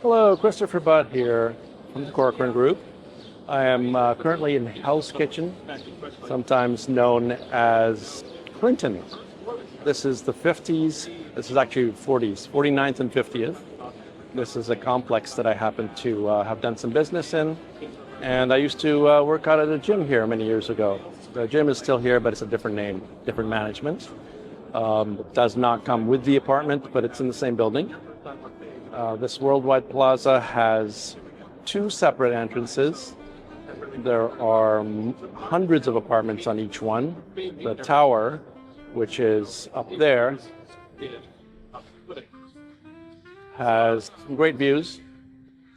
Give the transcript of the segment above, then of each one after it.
Hello, Christopher Butt here from the Corcoran Group. I am currently in Hell's Kitchen, sometimes known as Clinton. This is the 50s, this is actually 40s, 49th and 50th. This is a complex that I happen to have done some business in. And I used to work out at a gym here many years ago. The gym is still here, but it's a different name, different management. It does not come with the apartment, but it's in the same building. This Worldwide Plaza has two separate entrances. There are hundreds of apartments on each one. The tower, which is up there, has great views.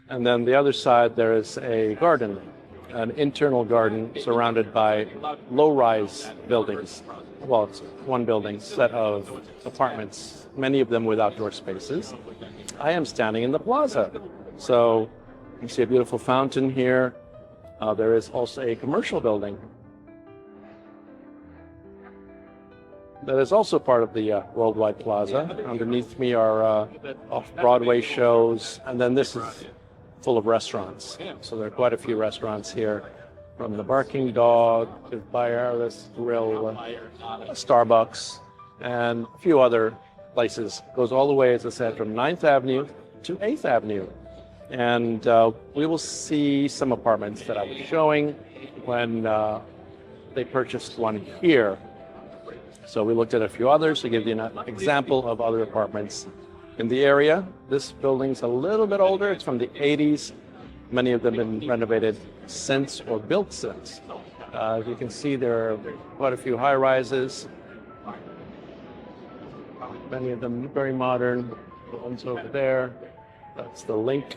And then the other side, there is a garden, an internal garden surrounded by low-rise buildings. Well, it's one building, set of apartments, many of them with outdoor spaces. I am standing in the plaza. So you see a beautiful fountain here. There is also a commercial building that is also part of the Worldwide Plaza. Underneath me are off-Broadway shows, and then this is full of restaurants. So there are quite a few restaurants here, from the Barking Dog to Bayard's Grill, Starbucks, and a few other places. It goes all the way, as I said, from 9th Avenue to 8th Avenue. And we will see some apartments that I was showing when they purchased one here. So we looked at a few others to give you an example of other apartments in the area. This building's a little bit older. It's from the 80s. Many of them have been renovated since or built since. As you can see, there are quite a few high-rises. Many of them very modern. The ones over there, that's the Link.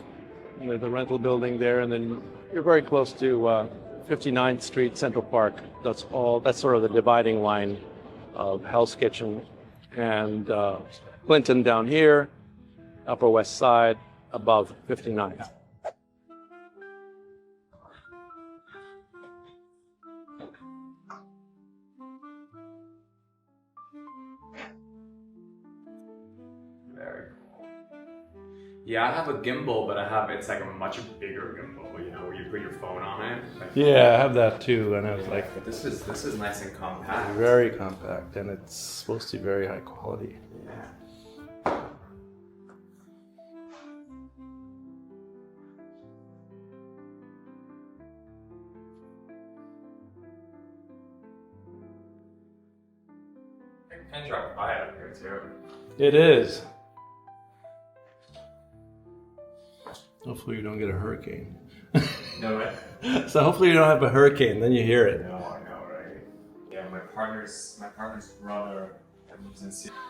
There's the rental building there, and then you're very close to 59th Street, Central Park. That's sort of the dividing line of Hell's Kitchen and Clinton down here, Upper West Side, above 59th. Yeah, I have a gimbal, but it's like a much bigger gimbal, where you put your phone on it. Yeah, I have that too, and I was like, but this is nice and compact. Very compact, and it's supposed to be very high quality. Yeah. And drop by it up here too. It is. Hopefully you don't get a hurricane. No way. So hopefully you don't have a hurricane, then you hear it. No, I know, right? Yeah, my partner's brother lives in Seattle.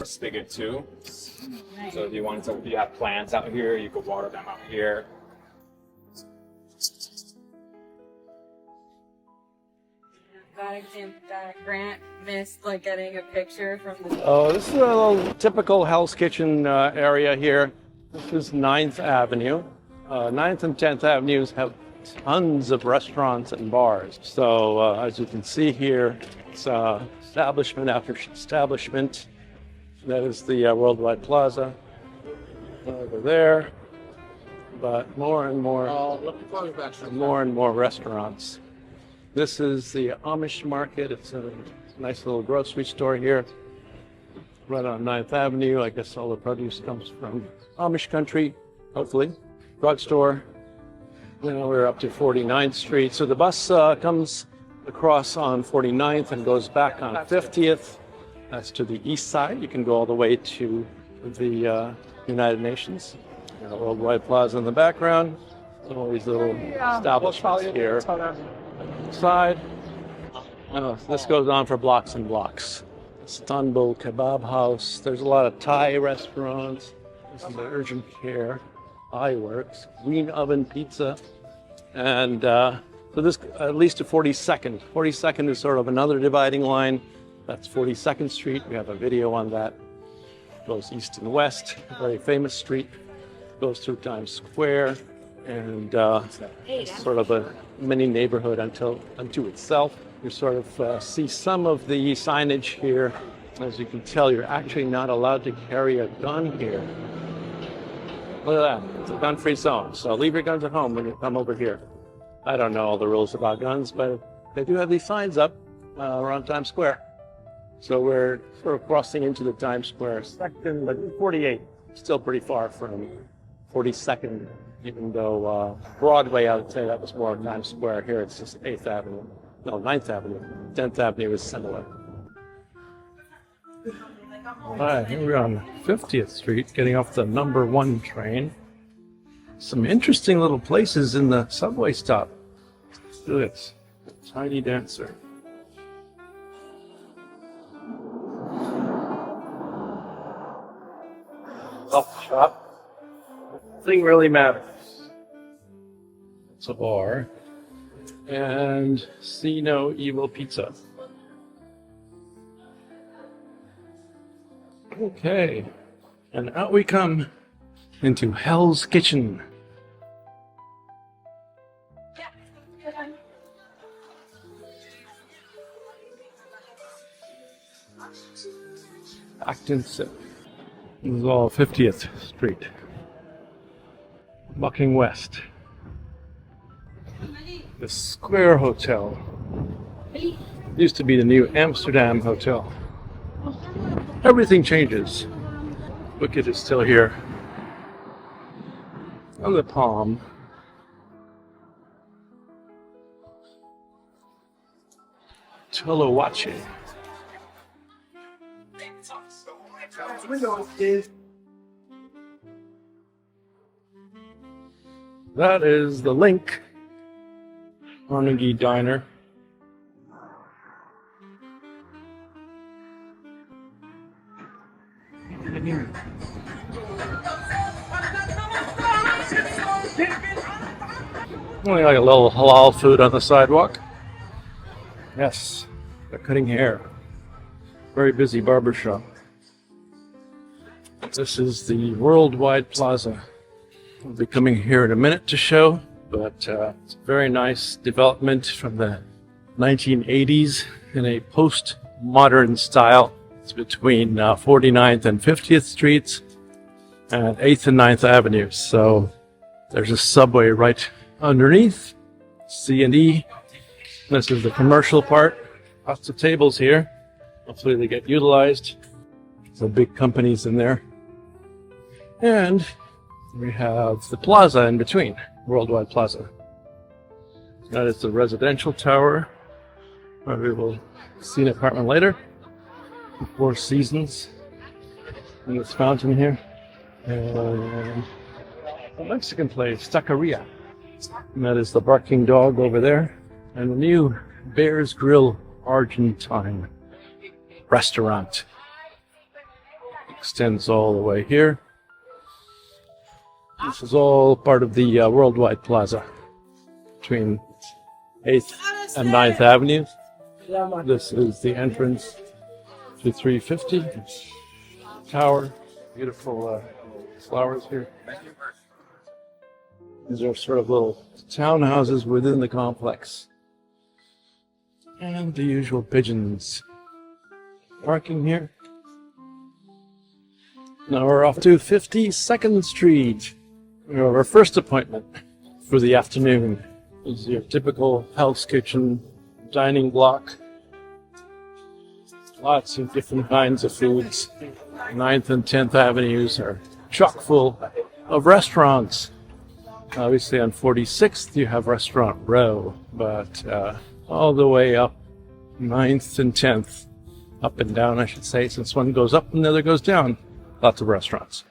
Spigot too. So if you have plants out here, you could water them out here. Grant missed getting a picture from the. Oh, this is a little typical Hell's Kitchen area here. This is 9th Avenue. 9th and 10th Avenues have tons of restaurants and bars. So as you can see here, it's establishment after establishment. That is the Worldwide Plaza over there. But more and more restaurants. This is the Amish market. It's a nice little grocery store here, right on 9th Avenue. I guess all the produce comes from Amish country, hopefully. Drugstore. We're up to 49th Street. So the bus comes across on 49th and goes back on 50th. That's to the east side. You can go all the way to the United Nations. Worldwide Plaza in the background. All these little establishments here. Side. This goes on for blocks and blocks. Istanbul Kebab House. There's a lot of Thai restaurants. This is the Urgent Care Eyeworks, Green Oven Pizza, and so this at least to 42nd. 42nd is sort of another dividing line. That's 42nd Street. We have a video on that. Goes east and west. A very famous street. Goes through Times Square. and sort of a mini neighborhood unto itself. You sort of see some of the signage here. As you can tell, you're actually not allowed to carry a gun here. Look at that. It's a gun-free zone. So leave your guns at home when you come over here. I don't know all the rules about guns, but they do have these signs up around Times Square. So we're sort of crossing into the Times Square section, but 48, still pretty far from 42nd, even though Broadway, I would say that was more Times Square. Here it's just 8th Avenue. No, 9th Avenue. 10th Avenue is similar. All right, here we are on 50th Street, getting off the number 1 train. Some interesting little places in the subway stop. Look at this. Tiny Dancer. Coffee shop. Nothing really matters. It's a bar. And See No Evil Pizza. Okay, and out we come into Hell's Kitchen. Acton Sip. This is all 50th Street. Walking west. The Square Hotel. Used to be the new Amsterdam Hotel. Everything changes. Wicked is still here. On the Palm. Tolowache. That is the Link. Carnegie Diner. Only like a little halal food on the sidewalk. Yes, they're cutting hair. Very busy barber shop. This is the Worldwide Plaza. We'll be coming here in a minute to show, but it's a very nice development from the 1980s in a post-modern style. It's between 49th and 50th Streets and 8th and 9th Avenues. So there's a subway right underneath, C&E. This is the commercial part. Lots of tables here. Hopefully they get utilized. Some big companies in there. And we have the plaza in between, Worldwide Plaza. That is the residential tower, where we will see an apartment later. Four Seasons. And this fountain here. And a Mexican place, Taqueria. And that is the barking dog over there. And the new Bear's Grill Argentine restaurant. Extends all the way here. This is all part of the Worldwide Plaza between 8th and 9th Avenues. This is the entrance to 350 Tower. Beautiful flowers here. These are sort of little townhouses within the complex. And the usual pigeons. Parking here. Now we're off to 52nd Street. We have our first appointment for the afternoon. This is your typical Hell's Kitchen dining block. Lots of different kinds of foods. 9th and 10th Avenues are chock full of restaurants. Obviously on 46th you have Restaurant Row, but all the way up 9th and 10th, up and down I should say, since one goes up and the other goes down, lots of restaurants.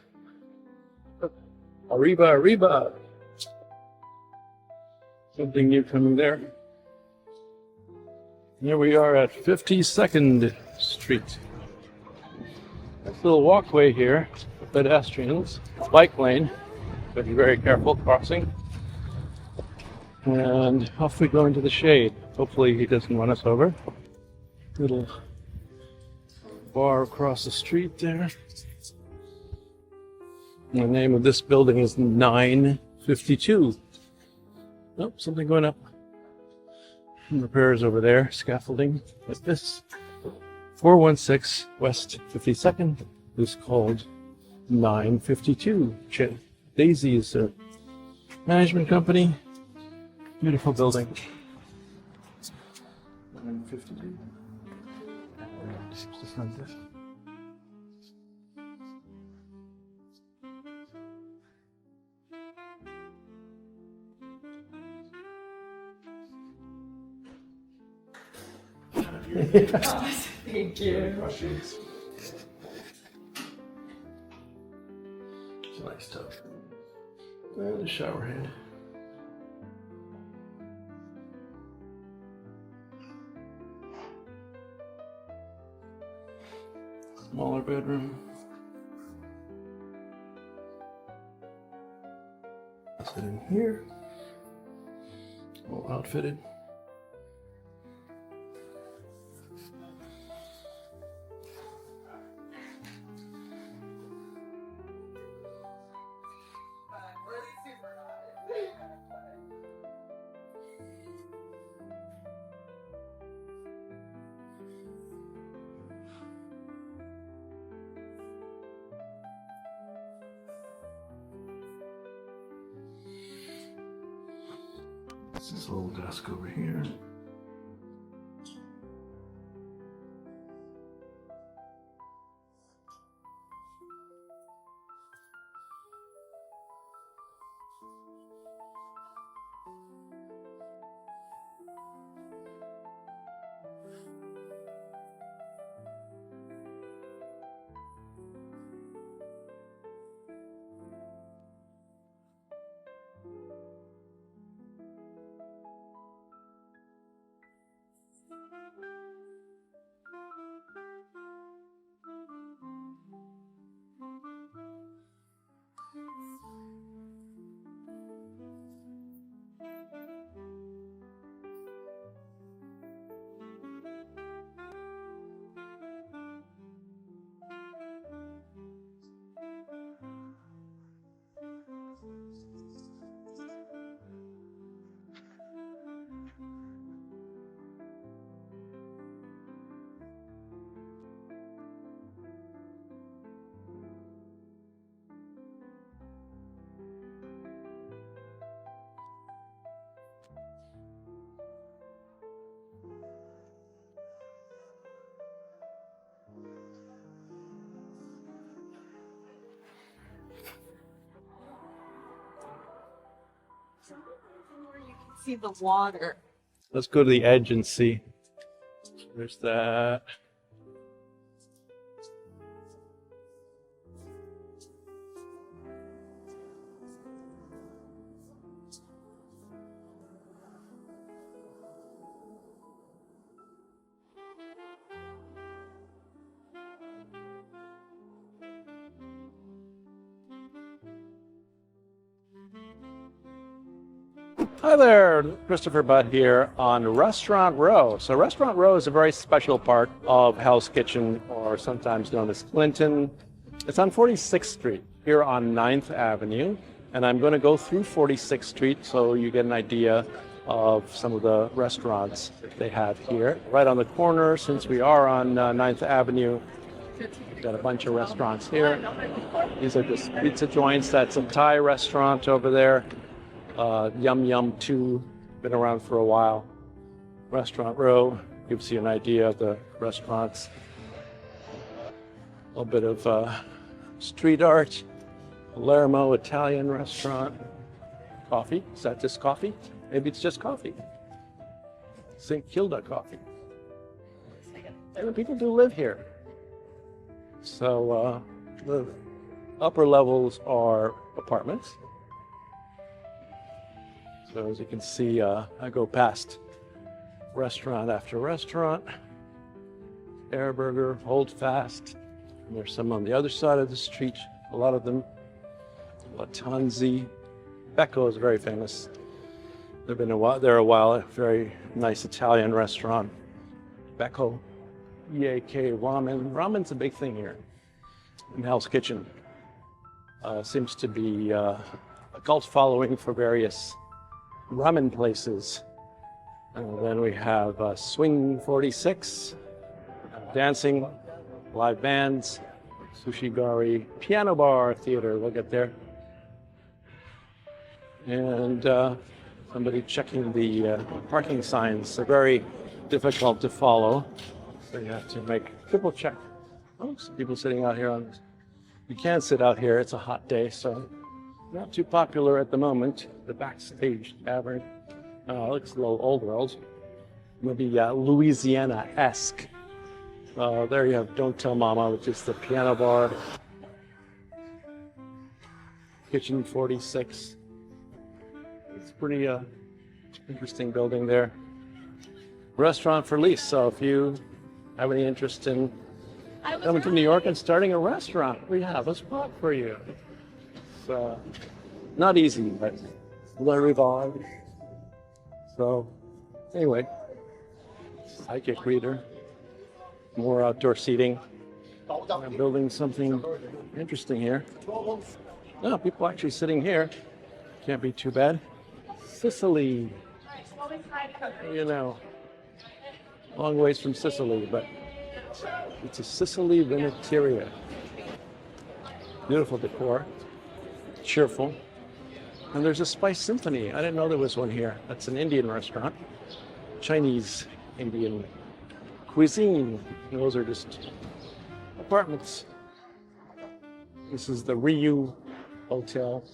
Arriba, arriba! Something new coming there. Here we are at 52nd Street. Nice little walkway here for pedestrians. Bike lane. Got to be very careful crossing. And off we go into the shade. Hopefully he doesn't run us over. Little bar across the street there. The name of this building is 9 52. Nope, something going up. Repairs over there, scaffolding. What's this? 416 West 52nd is called 952. Daisy is a management company. Beautiful building. 952. Just like this. Thank you. It's a nice tub. And a shower head. Smaller bedroom. Sit in here. All outfitted. This is a little desk over here. Where you can see the water. Let's go to the edge and see. There's that. Hi there, Christopher Budd here on Restaurant Row. So Restaurant Row is a very special part of Hell's Kitchen, or sometimes known as Clinton. It's on 46th Street here on 9th Avenue. And I'm going to go through 46th Street so you get an idea of some of the restaurants that they have here. Right on the corner, since we are on 9th Avenue, we've got a bunch of restaurants here. These are just pizza joints. That's a Thai restaurant over there. Yum Yum 2, been around for a while. Restaurant Row gives you an idea of the restaurants. A little bit of street art. Palermo Italian restaurant. Coffee. Is that just coffee? Maybe it's just coffee. St. Kilda coffee. And the people do live here. So the upper levels are apartments. So as you can see, I go past restaurant after restaurant. Air Burger, Hold Fast. And there's some on the other side of the street. A lot of them. Latanzi. Becco is very famous. They've been there a while. A very nice Italian restaurant. Becco. EAK Ramen. Ramen's a big thing here in Hell's Kitchen. Seems to be a cult following for various ramen places. And then we have Swing 46, dancing, live bands, sushi gari, piano bar, theater. We'll get there. And somebody checking the parking signs. They're very difficult to follow, so you have to make triple check. Oh, some people sitting out here on this. You can't sit out here. It's a hot day, so not too popular at the moment. The Backstage Tavern. Looks a little old world. Maybe Louisiana-esque. There you have Don't Tell Mama, which is the piano bar. Kitchen 46. It's pretty interesting building there. Restaurant for lease. So if you have any interest in coming to New York and starting a restaurant, we have a spot for you. It's not easy, but will revolve. So anyway, psychic reader, more outdoor seating. I'm building something interesting here. No, people actually sitting here. Can't be too bad. Sicily. You know, long ways from Sicily, but it's a Sicily Veneteria. Beautiful decor, cheerful. And there's a Spice Symphony. I didn't know there was one here. That's an Indian restaurant. Chinese Indian cuisine. And those are just apartments. This is the Ryu Hotel.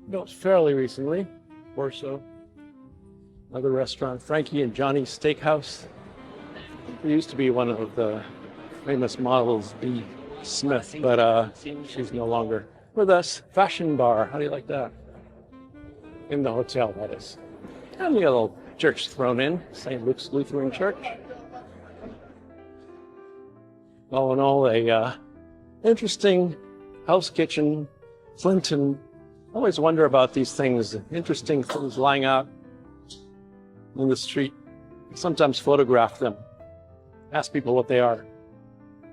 Built fairly recently, or so. Another restaurant, Frankie and Johnny's Steakhouse. It used to be one of the famous models, B. Smith, but she's no longer with us. Fashion bar, how do you like that? In the hotel, that is. And the little church thrown in, St. Luke's Lutheran Church. All in all, a interesting house kitchen, Clinton. Always wonder about these things, interesting things lying out in the street. Sometimes photograph them, ask people what they are,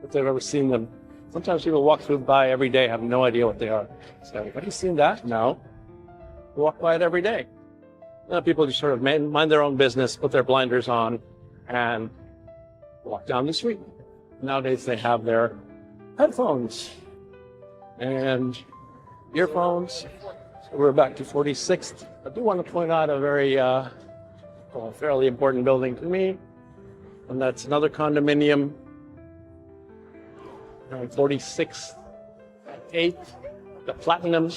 if they've ever seen them. Sometimes people walk through by every day, have no idea what they are. So, have you seen that? No. We walk by it every day. People just sort of mind their own business, put their blinders on, and walk down the street. Nowadays they have their headphones and earphones. So we're back to 46th. I do want to point out a very fairly important building to me, and that's another condominium. 46th, 8th, the Platinum,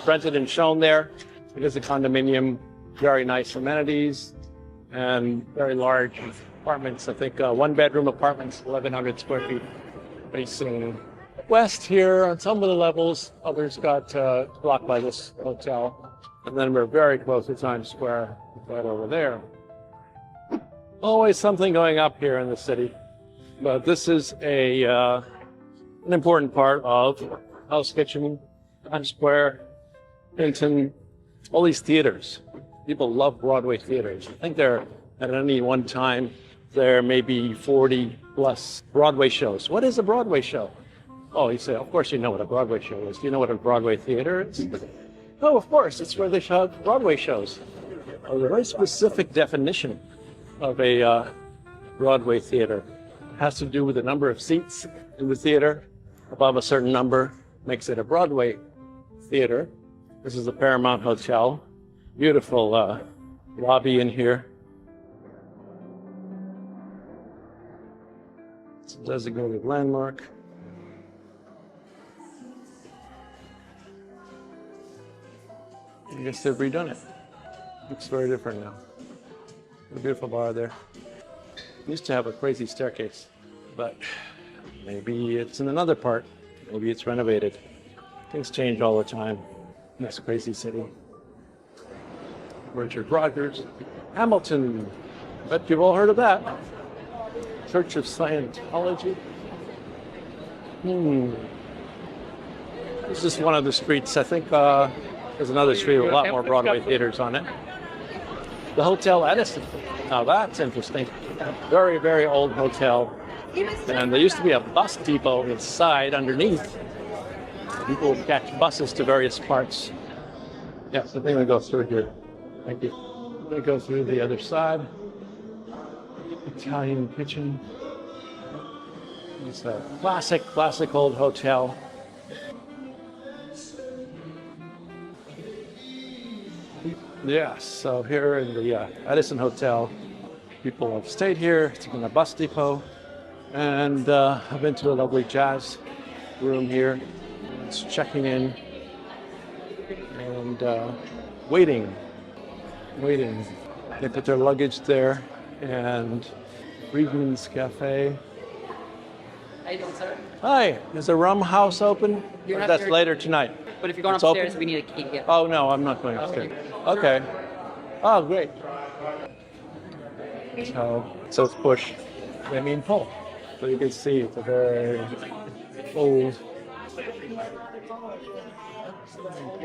rented and shown there. It is a condominium, very nice amenities, and very large apartments. I think one-bedroom apartments, 1,100 square feet, facing west here on some of the levels. Others got blocked by this hotel. And then we're very close to Times Square, right over there. Always something going up here in the city. But this is an important part of House Kitchen, Times Square, Clinton, all these theaters. People love Broadway theaters. I think there, at any one time, there may be 40 plus Broadway shows. What is a Broadway show? Oh, you say, of course you know what a Broadway show is. Do you know what a Broadway theater is? Oh, of course, it's where they show Broadway shows. A very specific definition of a Broadway theater. It has to do with the number of seats in the theater. Above a certain number makes it a Broadway theater. This is the Paramount Hotel. Beautiful lobby in here. It's a designated landmark. I guess they've redone it. Looks very different now. A beautiful bar there. Used to have a crazy staircase, but maybe it's in another part. Maybe it's renovated. Things change all the time in this crazy city. Richard Rogers, Hamilton. Bet you've all heard of that. Church of Scientology. This is one of the streets. I think there's another street with a lot more Broadway theaters on it. The Hotel Edison. Now that's interesting. Very, very old hotel. And there used to be a bus depot inside underneath. People catch buses to various parts. Yes, I think we go through here. Thank you. We go through the other side. Italian kitchen. It's a classic old hotel. Yes, so here in the Edison Hotel, people have stayed here, taken a bus depot, and I've been to a lovely jazz room here. It's checking in and waiting. They put their luggage there, and Regan's Cafe. How you doing, sir? Hi, is the rum house open? You're Or not that's there- later tonight. But if you're going It's upstairs, open? we need a key. Yeah. Oh no, I'm not going upstairs. Okay. Oh, great. So it's push. I mean pull. So you can see it's a very old.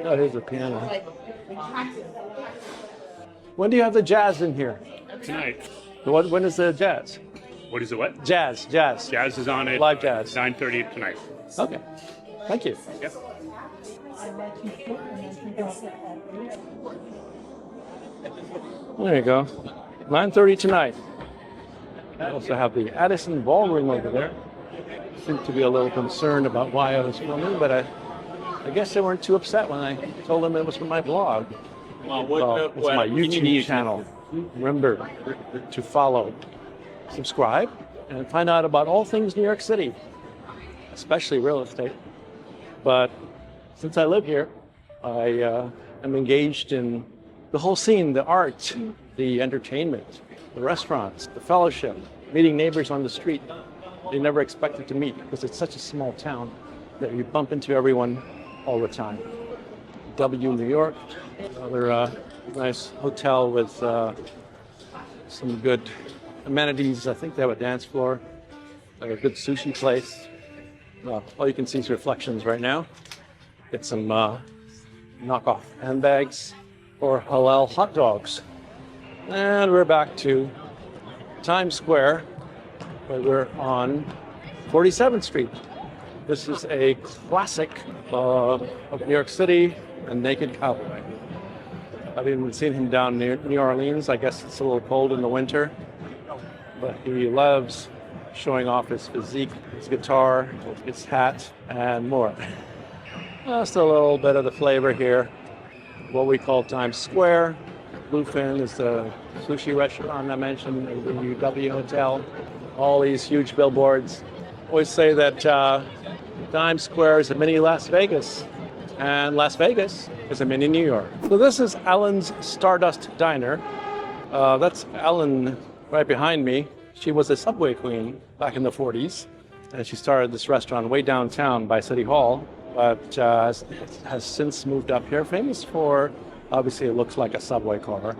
Oh, here's a piano. When do you have the jazz in here? Tonight. When is the jazz? What is it? What? Jazz. Jazz is on at Live jazz. 9:30 tonight. Okay. Thank you. Yep. There you go. 9:30 tonight. I also have the Addison Ballroom over there. Seem to be a little concerned about why I was filming, but I guess they weren't too upset when I told them it was from my blog. Well, it's my YouTube channel. Remember to follow, subscribe, and find out about all things New York City, especially real estate. But since I live here, I am engaged in the whole scene, the art, the entertainment, the restaurants, the fellowship, meeting neighbors on the street. You never expected to meet because it's such a small town that you bump into everyone all the time. New York, another nice hotel with some good amenities. I think they have a dance floor, like a good sushi place. Well, all you can see is reflections right now. Get some knockoff handbags or halal hot dogs. And we're back to Times Square, where we're on 47th Street. This is a classic of New York City, a naked cowboy. I've even seen him down near New Orleans. I guess it's a little cold in the winter, but he loves showing off his physique, his guitar, his hat, and more. Just a little bit of the flavor here. What we call Times Square. Bluefin is the sushi restaurant I mentioned, the UW Hotel. All these huge billboards. Always say that Times Square is a mini Las Vegas, and Las Vegas is a mini New York. So this is Ellen's Stardust Diner. That's Ellen right behind me. She was a subway queen back in the 40s, and she started this restaurant way downtown by City Hall, but has since moved up here, famous for, obviously it looks like a subway car,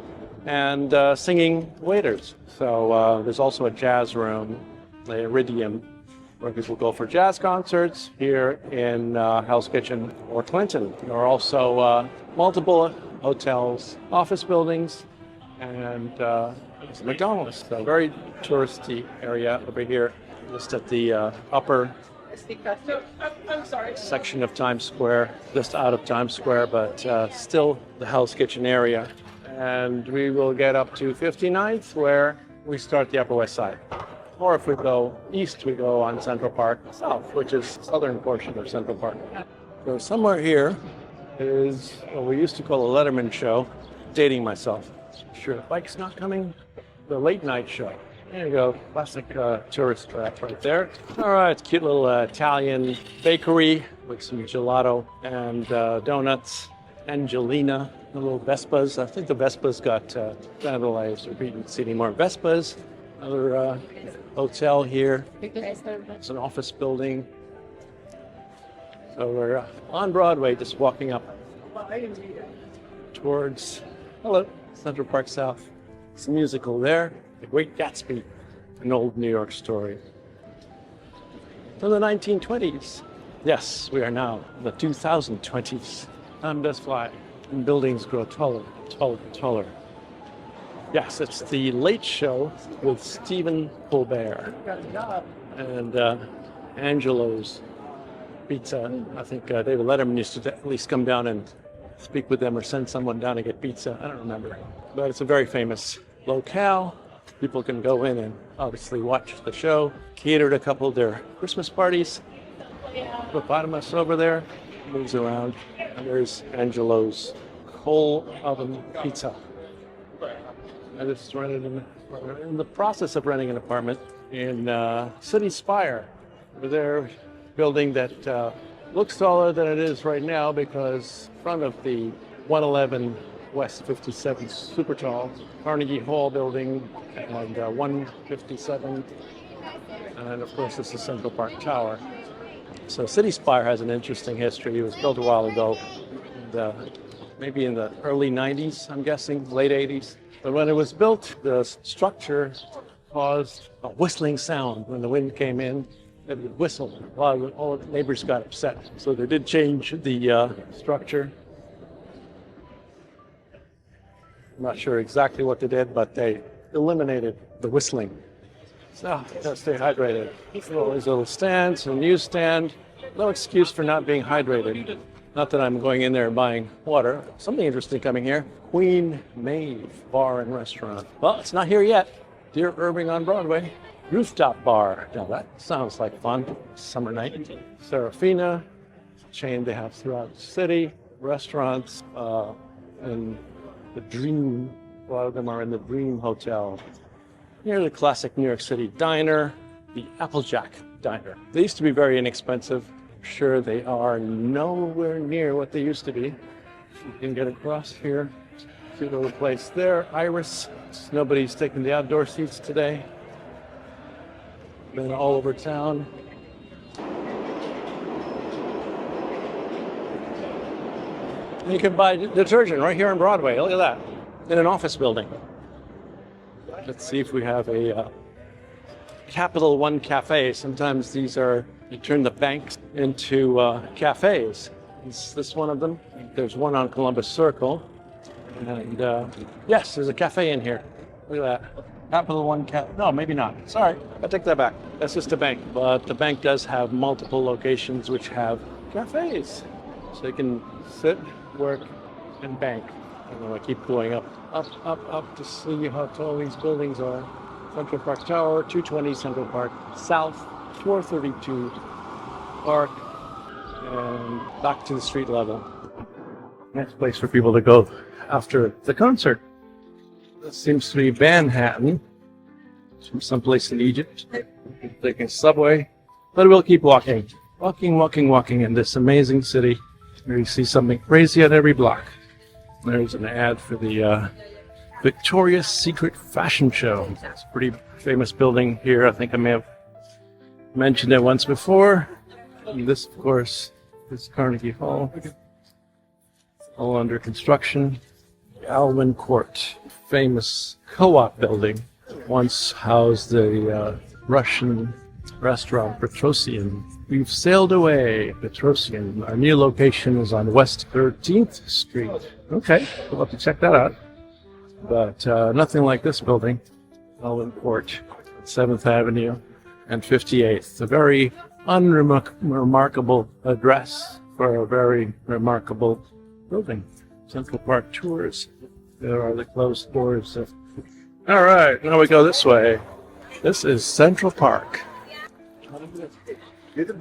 and singing waiters. So there's also a jazz room, the Iridium, where people go for jazz concerts here in Hell's Kitchen or Clinton. There are also multiple hotels, office buildings, and there's a McDonald's. So very touristy area over here, just at the upper section of Times Square, just out of Times Square, but still the Hell's Kitchen area. And we will get up to 59th, where we start the Upper West Side. Or if we go east, we go on Central Park South, which is the southern portion of Central Park. So somewhere here is what we used to call a Letterman show. Dating myself. Sure, the bike's not coming. The late night show. There you go, classic tourist trap right there. All right, cute little Italian bakery with some gelato and donuts. Angelina, the little Vespas. I think the Vespas got vandalized. We didn't see any more Vespas. Another hotel here. It's an office building. So we're on Broadway, just walking up towards, Central Park South. It's a musical there. The Great Gatsby, an old New York story. From the 1920s. Yes, we are now in the 2020s. Time does fly, and buildings grow taller, taller. Yes, it's the Late Show with Stephen Colbert. And Angelo's pizza. I think David Letterman used to at least come down and speak with them or send someone down to get pizza. I don't remember. But it's a very famous locale. People can go in and obviously watch the show. Catered a couple of their Christmas parties. Hippopotamus over there moves around. And there's Angelo's coal oven pizza. I just rented in the process of renting an apartment in City Spire. Over there, building that looks taller than it is right now because in front of the 111 West 57 super tall Carnegie Hall building and 157, and of course this is Central Park Tower. So City Spire has an interesting history. It was built a while ago, and, maybe in the early 90s, I'm guessing, late 80s. But when it was built, the structure caused a whistling sound when the wind came in. It would whistle. All the neighbors got upset. So they did change the structure. I'm not sure exactly what they did, but they eliminated the whistling. So, gotta stay hydrated. All these little stands, a newsstand. No excuse for not being hydrated. Not that I'm going in there and buying water. Something interesting coming here. Queen Maeve Bar and Restaurant. Well, it's not here yet. Dear Irving on Broadway. Rooftop Bar. Now that sounds like fun. Summer night. Serafina. Chain they have throughout the city. Restaurants in the Dream. A lot of them are in the Dream Hotel. Near the classic New York City diner. The Applejack Diner. They used to be very inexpensive. I'm sure they are nowhere near what they used to be. You can get across here. Cute little place there. Iris. Nobody's taking the outdoor seats today. Been all over town. You can buy detergent right here on Broadway. Look at that. In an office building. Let's see if we have a Capital One cafe. Sometimes these are, you turn the banks into cafes. Is this one of them? There's one on Columbus Circle. And yes, there's a cafe in here. Look at that. Capital One no, maybe not. Sorry, I take that back. That's just a bank. But the bank does have multiple locations which have cafes. So you can sit, work, and bank. And then I keep going up to see how tall these buildings are. Central Park Tower, 220 Central Park South, 432 Park, and back to the street level. Next place for people to go after the concert. This seems to be Manhattan. It's from someplace in Egypt. Taking subway, but we'll keep walking. Walking in this amazing city where you see something crazy on every block. There's an ad for the Victoria's Secret Fashion Show. It's a pretty famous building here. I think I may have mentioned it once before. And this, of course, is Carnegie Hall. All under construction. Alvin Court, famous co-op building, once housed the Russian restaurant Petrosian. We've sailed away, Petrosian. Our new location is on West 13th Street. Okay, we'll have to check that out. But nothing like this building, Alvin Court, 7th Avenue and 58th. A very unremarkable address for a very remarkable building. Central Park tours. There are the closed doors. All right, now we go this way. This is Central Park.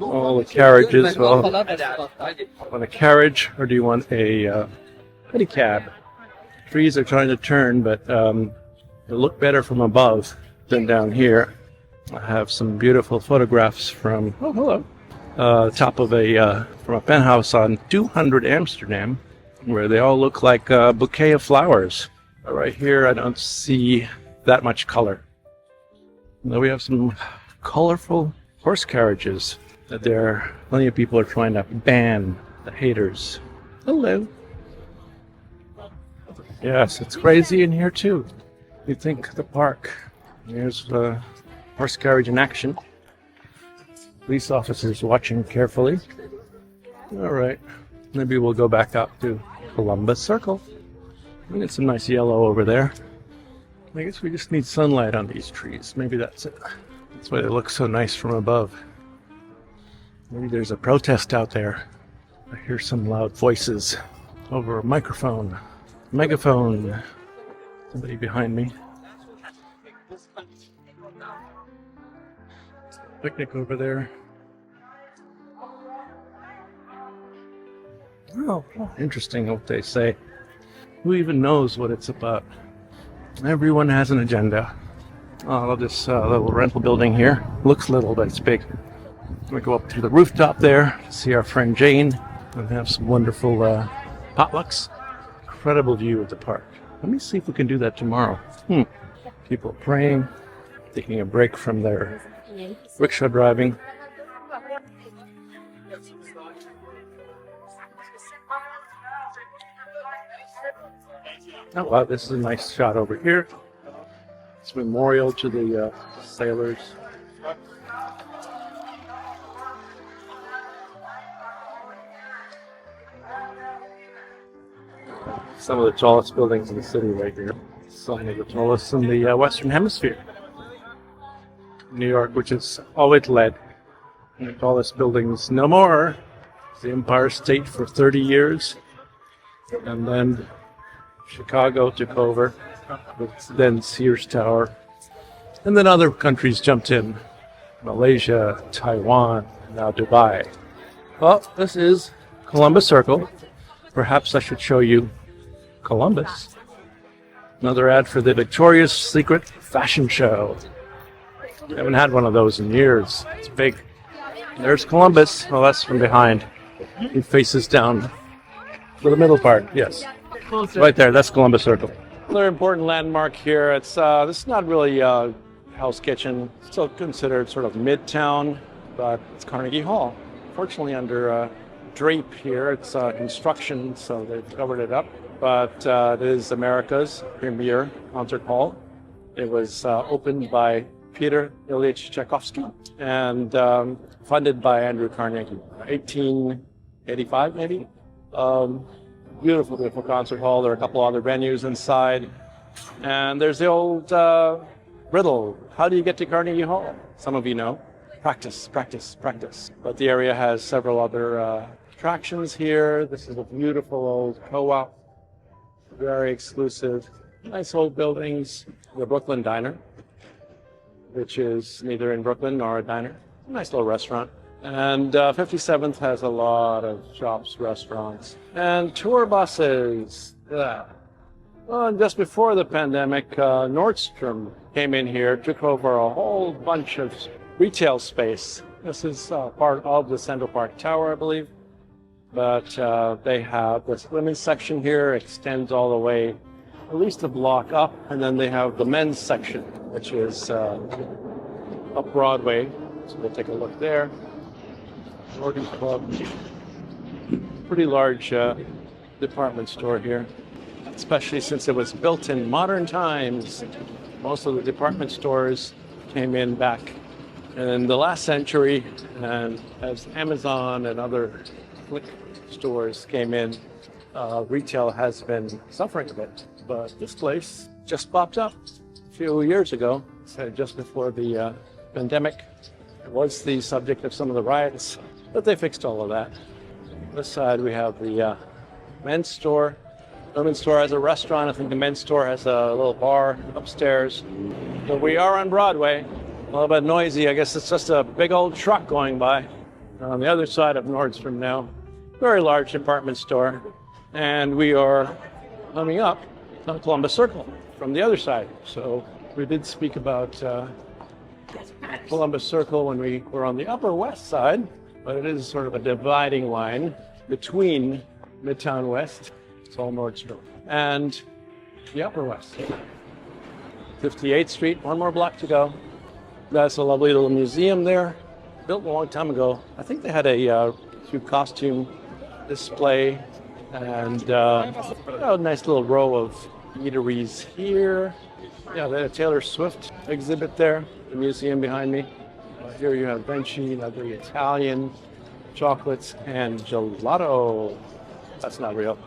All the carriages. Well, want a carriage or do you want a pedicab? Trees are trying to turn, but they look better from above than down here. I have some beautiful photographs from top of from a penthouse on 200 Amsterdam, where they all look like a bouquet of flowers. But right here, I don't see that much color. Now we have some colorful horse carriages that plenty of people are trying to ban, the haters. Hello. Yes, it's crazy in here too. You think the park. Here's the horse carriage in action. Police officers watching carefully. All right, maybe we'll go back up to Columbus Circle. We get some nice yellow over there. I guess we just need sunlight on these trees. Maybe that's it. That's why they look so nice from above. Maybe there's a protest out there. I hear some loud voices over a microphone. Megaphone. Somebody behind me. Picnic over there. Oh, interesting what they say. Who even knows what it's about? Everyone has an agenda. Oh, this little rental building here. Looks little, but it's big. We go up to the rooftop there, see our friend Jane, and have some wonderful potlucks. Incredible view of the park. Let me see if we can do that tomorrow. People praying, taking a break from their rickshaw driving. Oh wow, this is a nice shot over here. It's a memorial to the sailors. Some of the tallest buildings in the city right here. Some of the tallest in the Western Hemisphere. New York, which has always led. The tallest buildings no more. The Empire State for 30 years. And then Chicago took over, with then Sears Tower. And then other countries jumped in. Malaysia, Taiwan, and now Dubai. Well, this is Columbus Circle. Perhaps I should show you Columbus. Another ad for the Victoria's Secret fashion show. I haven't had one of those in years. It's big. There's Columbus. Well, that's from behind. He faces down for the middle part. Yes. Right there. That's Columbus Circle. Another important landmark here. It's this is not really Hell's Kitchen. Still considered sort of Midtown, but it's Carnegie Hall. Fortunately, under drape here, it's construction, so they've covered it up. But it is America's premier concert hall. It was opened by Peter Ilyich Tchaikovsky and funded by Andrew Carnegie. 1885, maybe. Beautiful, beautiful concert hall. There are a couple other venues inside. And there's the old riddle. How do you get to Carnegie Hall? Some of you know. Practice, practice, practice. But the area has several other attractions here. This is a beautiful old co-op. Very exclusive. Nice old buildings. The Brooklyn Diner, which is neither in Brooklyn nor a diner. Nice little restaurant. And 57th has a lot of shops, restaurants, and tour buses. Yeah. Well, and just before the pandemic, Nordstrom came in here, took over a whole bunch of retail space. This is part of the Central Park Tower, I believe. But they have this women's section here, extends all the way at least a block up, and then they have the men's section, which is up Broadway. So we'll take a look there. Organ Club. Pretty large department store here, especially since it was built in modern times. Most of the department stores came in back in the last century, and as Amazon and other click stores came in, retail has been suffering a bit. But this place just popped up a few years ago, so just before the pandemic. It was the subject of some of the riots, but they fixed all of that. On this side we have the men's store. The women's store has a restaurant. I think the men's store has a little bar upstairs. So we are on Broadway. A little bit noisy. I guess it's just a big old truck going by. On the other side of Nordstrom now. Very large department store. And we are coming up on Columbus Circle from the other side. So we did speak about Columbus Circle when we were on the Upper West Side, but it is sort of a dividing line between Midtown West, it's all Nordstrom, and the Upper West. 58th Street, one more block to go. That's a lovely little museum there, built a long time ago. I think they had a few costume display, and a nice little row of eateries here. Yeah, they had a Taylor Swift exhibit there, the museum behind me. Here you have Benchi, the Italian chocolates, and gelato. That's not real.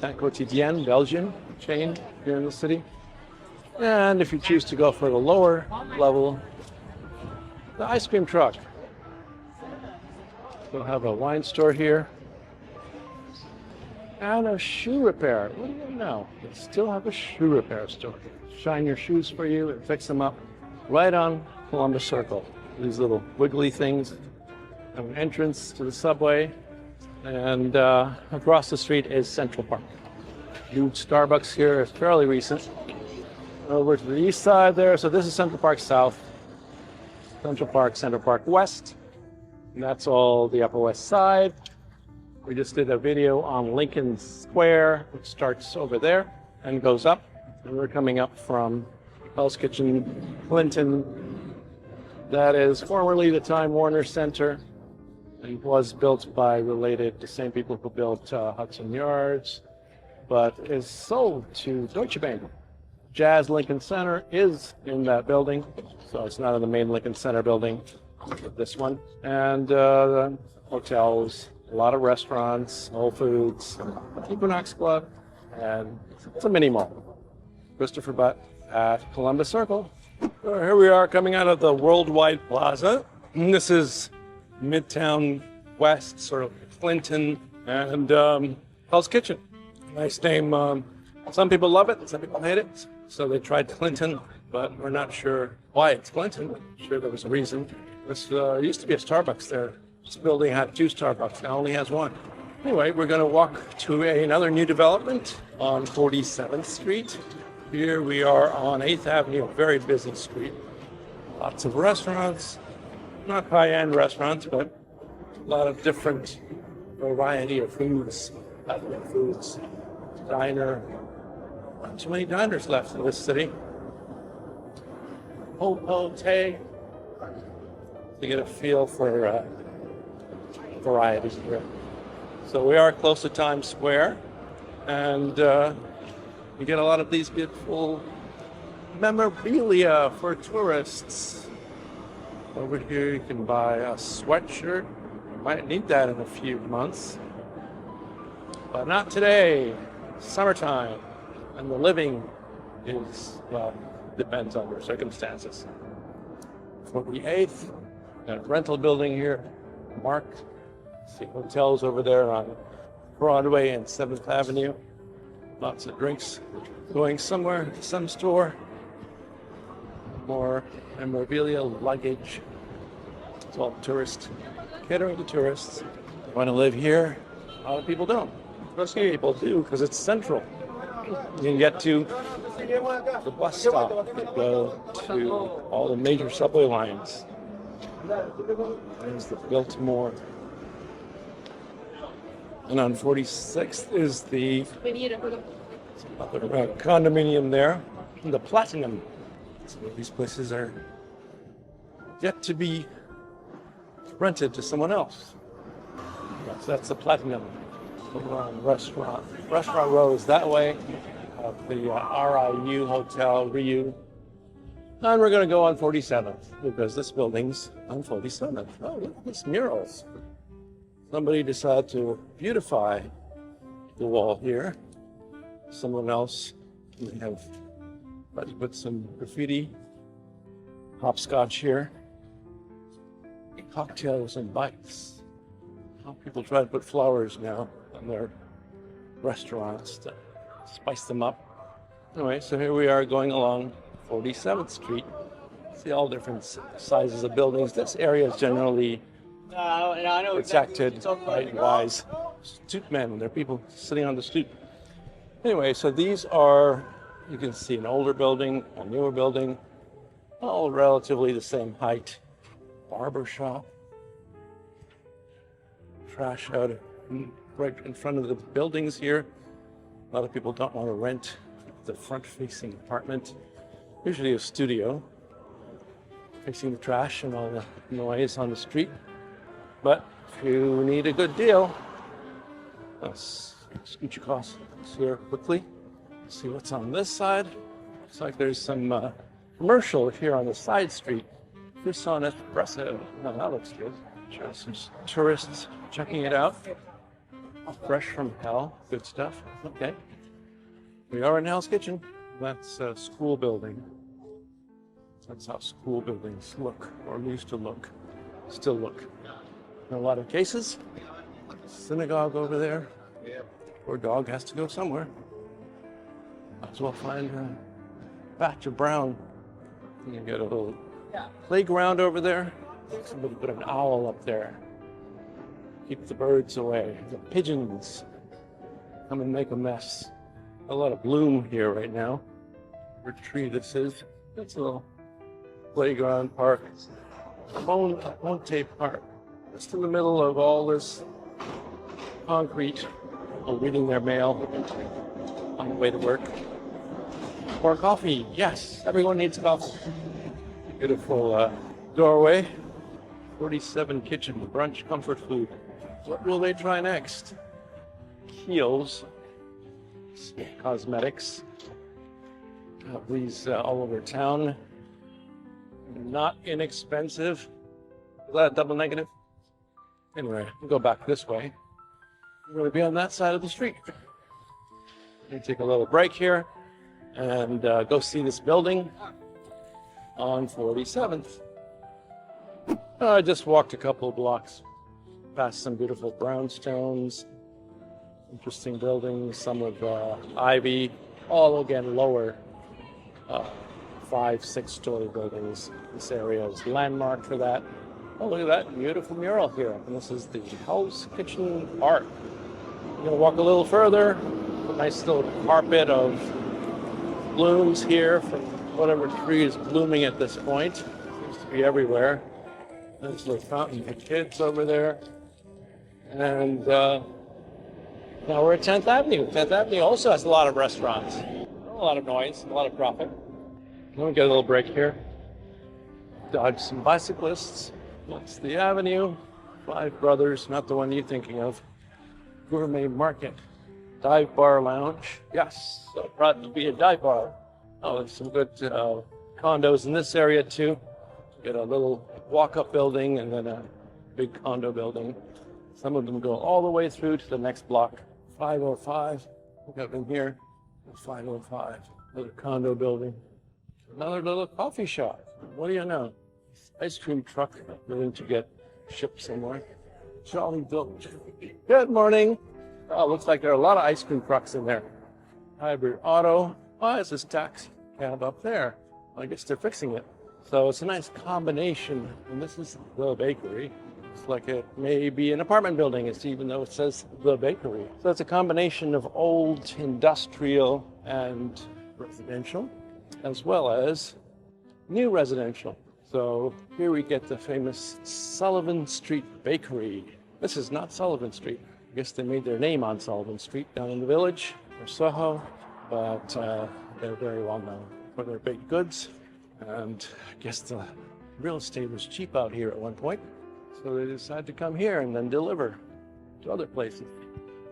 Pain Quotidien, Belgian chain here in the city. And if you choose to go for the lower level, the ice cream truck. We'll have a wine store here. And a shoe repair. What do you know? They still have a shoe repair store. Shine your shoes for you and fix them up right on Columbus Circle. These little wiggly things have an entrance to the subway. And across the street is Central Park. New Starbucks here is fairly recent. Over to the east side there. So this is Central Park South. Central Park West. And that's all the Upper West Side. We just did a video on Lincoln Square, which starts over there and goes up. And we're coming up from Hell's Kitchen, Clinton. That is formerly the Time Warner Center and was built by the same people who built Hudson Yards, but is sold to Deutsche Bank. Jazz Lincoln Center is in that building, so it's not in the main Lincoln Center building, this one. And hotels, a lot of restaurants, Whole Foods, Equinox Club, and it's a mini mall. Christopher Butt at Columbus Circle. So here we are coming out of the Worldwide Plaza. And this is Midtown West, sort of Clinton, and Hell's Kitchen. Nice name. Some people love it, some people hate it. So they tried Clinton, but we're not sure why it's Clinton. I'm sure there was a reason. This used to be a Starbucks there. This building had 2 Starbucks, now only has 1. Anyway, we're going to walk to another new development on 47th Street. Here we are on 8th Avenue, a very busy street. Lots of restaurants, not high-end restaurants, but a lot of different variety of foods, diner. Not too many diners left in this city. Hotel to get a feel for variety here. So we are close to Times Square, and you get a lot of these beautiful memorabilia for tourists. Over here you can buy a sweatshirt. You might need that in a few months, but not today. Summertime, and the living is, well, depends on your circumstances. 48th, got a rental building here, Mark. See hotels over there on Broadway and 7th Avenue. Lots of drinks going somewhere to some store. More memorabilia, luggage. It's all tourist, catering to tourists. You want to live here? A lot of people don't. Most people do because it's central. You can get to the bus stop, you go to all the major subway lines. There's the Biltmore. And on 46th is the other condominium there, the Platinum. So these places are yet to be rented to someone else. So that's the Platinum. Restaurant Row is that way. The RIU Hotel, Ryu. And we're going to go on 47th because this building's on 47th. Oh, look at these murals. Somebody decided to beautify the wall here. Someone else may have put some graffiti, hopscotch here, cocktails and bites. How people try to put flowers now on their restaurants to spice them up. Anyway, so here we are going along 47th Street. See all different sizes of buildings. This area is generally protected by wise stoop men. There are people sitting on the stoop. Anyway, so these are, you can see an older building, a newer building, all relatively the same height. Barber shop. Trash out right in front of the buildings here. A lot of people don't want to rent the front-facing apartment. Usually a studio, fixing the trash and all the noise on the street. But if you need a good deal, let's scoot across here quickly. See what's on this side. Looks like there's some commercial here on the side street. Croissant espresso. No, that looks good. Show some tourists checking it out. Fresh from hell. Good stuff. Okay. We are in Hell's Kitchen. That's a school building. That's how school buildings look, or used to look. Still look. in a lot of cases. Synagogue over there. Poor dog has to go somewhere. Might as well find a patch of brown. You can get a little playground over there. Somebody put an owl up there. Keep the birds away. The pigeons come and make a mess. A lot of bloom here right now. What tree this is. It's a little playground park. Monte Park. Just in the middle of all this concrete. People reading their mail on the way to work. Or coffee. Yes, everyone needs coffee. Beautiful doorway. 47 Kitchen Brunch Comfort Food. What will they try next? Kiehl's Cosmetics. Have these all over town. Not inexpensive. Is that a double negative? Anyway, we'll go back this way. We're going to be on that side of the street. Let me take a little break here and go see this building on 47th. I just walked a couple of blocks past some beautiful brownstones, interesting buildings, some with ivy, all again lower 5-, 6-story buildings. This area is landmark for that. Oh, look at that beautiful mural here. And this is the House Kitchen Park. We're going to walk a little further. A nice little carpet of blooms here from whatever tree is blooming at this point. Seems to be everywhere. There's a fountain for kids over there. And now we're at 10th Avenue. 10th Avenue also has a lot of restaurants. A lot of noise, a lot of profit. Let me get a little break here. Dodge some bicyclists. That's the avenue. Five Brothers, not the one you're thinking of. Gourmet Market. Dive Bar Lounge. Yes, so proud to be a dive bar. Oh, there's some good condos in this area too. Get a little walk-up building and then a big condo building. Some of them go all the way through to the next block. 505. Look up in here. 505. Another condo building. Another little coffee shop. What do you know? Ice cream truck willing to get shipped somewhere. Jolly Village. Good morning. Oh, looks like there are a lot of ice cream trucks in there. Hybrid Auto. Why is this taxi cab up there? I guess they're fixing it. So it's a nice combination. And this is the bakery. It's like it may be an apartment building, even though it says the bakery. So it's a combination of old industrial and residential, as well as new residential. So here we get the famous Sullivan Street Bakery. This is not Sullivan Street. I guess they made their name on Sullivan Street down in the Village or Soho, but they're very well known for their baked goods. And I guess the real estate was cheap out here at one point. So they decided to come here and then deliver to other places.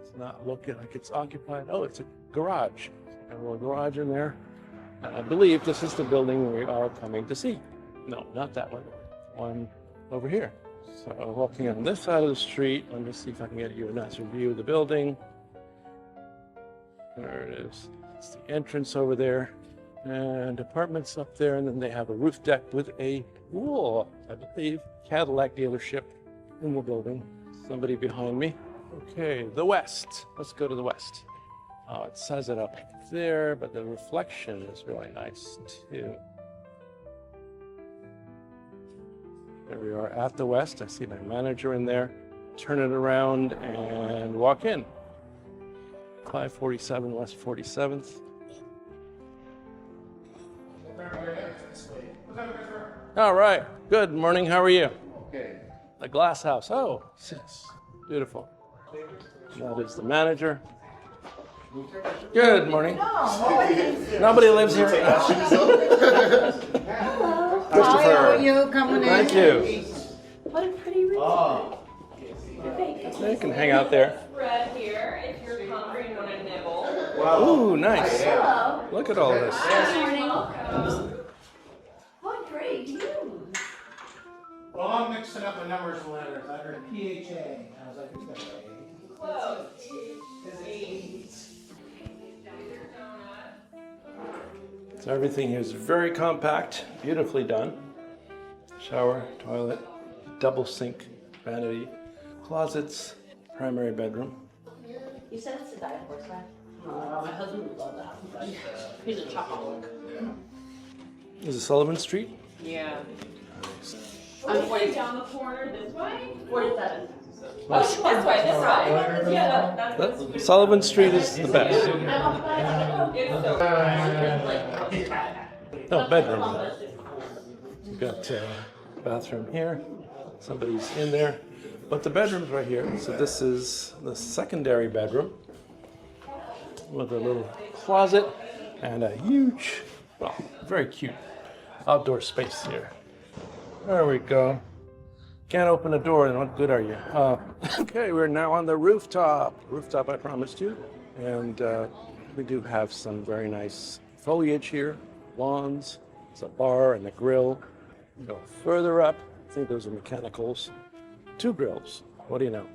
It's not looking like it's occupied. Oh, it's a garage. Got a little garage in there. And I believe this is the building we are coming to see. No, not that one. One over here. So walking on this side of the street, let me see if I can get you a nicer view of the building. There it is. It's the entrance over there. And apartments up there, and then they have a roof deck with a pool, I believe. Cadillac dealership in the building. Somebody behind me. Okay, the west. Let's go to the west. Oh, it says it up there, but the reflection is really nice too. There we are at the west. I see my manager in there. Turn it around and walk in. 547 West 47th. All right. Good morning. How are you? Okay. The glass house. Oh, yes. Beautiful. That is the manager. Good morning. Nobody lives here. Christopher. How are you coming in? Thank you. What a pretty room. You can hang out there. Bread here, if you're hungry and want to nibble. Ooh, nice. Hello. Look at all this. What great news. Well, I'm mixing up the numbers and letters. I heard PHA. I was like, it's gonna be Close. So everything is very compact, beautifully done. Shower, toilet, double sink, vanity. closets, primary bedroom. You said it's a diet horse, right? My husband would love that. He's a chocoholic. This is Sullivan Street. Yeah. I'm 40 down the corner this way? 47. Oh, this way, this side. Yeah, that's Sullivan Street is the best. Oh, bedroom. We've got bathroom here. Somebody's in there. But the bedroom's right here. So this is the secondary bedroom with a little closet and a huge, well, very cute outdoor space here. There we go. Can't open the door, then what good are you? Okay, we're now on the rooftop. Rooftop, I promised you. And we do have some very nice foliage here, lawns. It's a bar and a grill. Go further up, I think those are mechanicals. 2 grills, what do you know?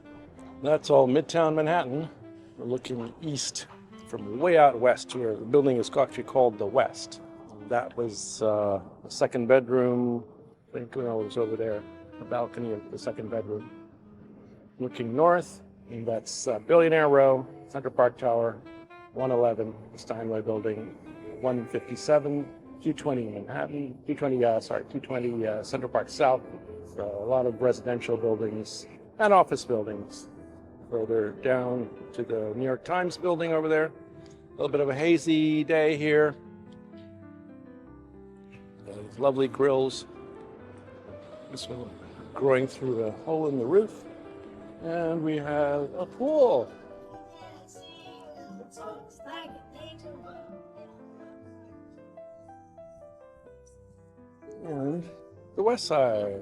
That's all Midtown Manhattan. We're looking east from way out west where the building is actually called the West. That was the second bedroom. I think it was over there, the balcony of the second bedroom. Looking north, and that's Billionaire Row, Central Park Tower, 111, the Steinway Building, 157, 220 Manhattan, 220 Central Park South. A lot of residential buildings and office buildings. Further down to the New York Times building over there. A little bit of a hazy day here. Those lovely grills. This one growing through a hole in the roof. And we have a pool. And the west side.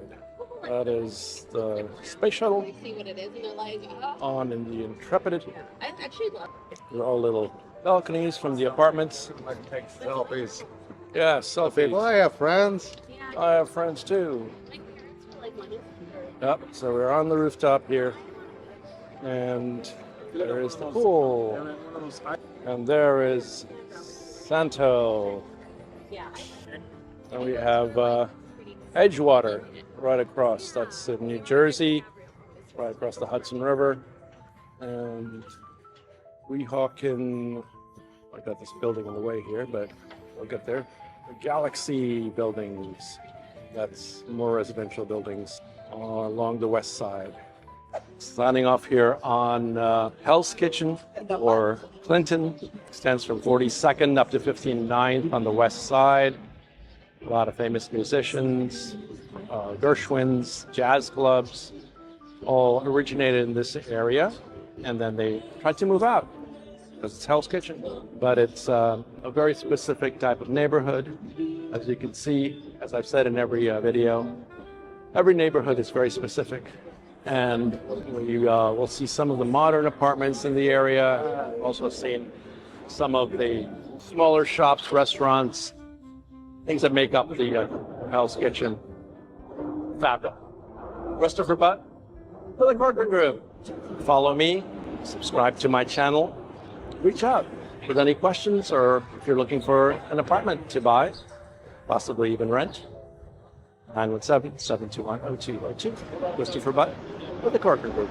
That is the space shuttle see what it is, and they're like, oh. on in the Intrepid. I actually love it. They're all little balconies from the apartments. I can take selfies. Yeah, selfies. Well, I have friends. I have friends too. My parents were like, money. Yep, so we're on the rooftop here. And there is the pool. And there is Santo. Yeah. And we have Edgewater right across. That's in New Jersey, right across the Hudson River. And Weehawken, I got this building on the way here, but we'll get there. The Galaxy buildings, that's more residential buildings along the west side. Signing off here on Hell's Kitchen, or Clinton, extends from 42nd up to 59th on the west side. A lot of famous musicians, Gershwins, jazz clubs, all originated in this area, and then they tried to move out because it's Hell's Kitchen. But it's a very specific type of neighborhood. As you can see, as I've said in every video, every neighborhood is very specific. And we will see some of the modern apartments in the area. Also seen some of the smaller shops, restaurants, things that make up the Hell's Kitchen fabric. Christopher Butt for the Corcoran Group. Follow me, subscribe to my channel, reach out with any questions, or if you're looking for an apartment to buy, possibly even rent. 917-721-0202. Christopher Butt for the Corcoran Group.